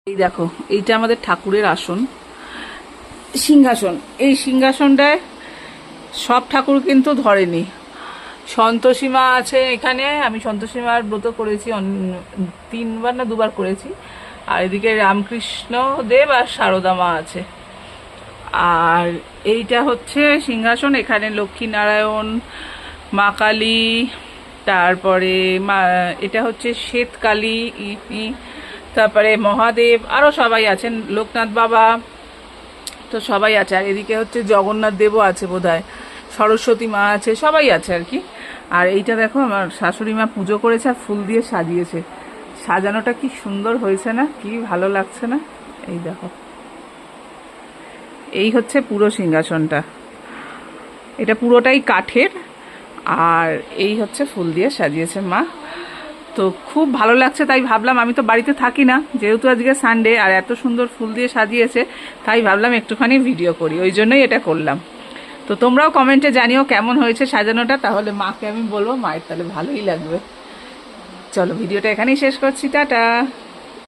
এই দেখো, এইটা আমাদের ঠাকুরের আসন, সিংহাসন। এই সিংহাসনটায় সব ঠাকুর কিন্তু ধরেনি। সন্তোষী মা আছে এখানে, আমি সন্তোষী মার ব্রত করেছি, 3বার না 2বার করেছি। আর এদিকে রামকৃষ্ণ দেব আর সারদা মা আছে। আর এইটা হচ্ছে সিংহাসন, এখানে লক্ষ্মীনারায়ণ, মা কালী, তারপরে এটা হচ্ছে শ্বেতকালী, তারপরে মহাদেব, আরও সবাই আছেন, লোকনাথ বাবা, তো সবাই আছে। আর এদিকে হচ্ছে জগন্নাথ দেবও আছে বোধহয়, সরস্বতী মা আছে, সবাই আছে আর কি। আর এইটা দেখো, আমার শাশুড়ি মা পুজো করেছে আর ফুল দিয়ে সাজিয়েছে। সাজানোটা কি সুন্দর হয়েছে না, কি ভালো লাগছে না? এই দেখো, এই হচ্ছে পুরো সিংহাসনটা, এটা পুরোটাই কাঠের। আর এই হচ্ছে ফুল দিয়ে সাজিয়েছে মা, তো খুব ভালো লাগছে। তাই ভাবলাম, আমি তো বাড়িতে থাকি না, যেহেতু আজকে সানডে আর এত সুন্দর ফুল দিয়ে সাজিয়েছে, তাই ভাবলাম একটুখানি ভিডিও করি, ওই জন্যই এটা করলাম। তো তোমরাও কমেন্টে জানিও কেমন হয়েছে সাজানোটা, তাহলে মাকে আমি বলবো, মায়ের তাহলে ভালোই লাগবে। চলো, ভিডিওটা এখানেই শেষ করছি, টাটা।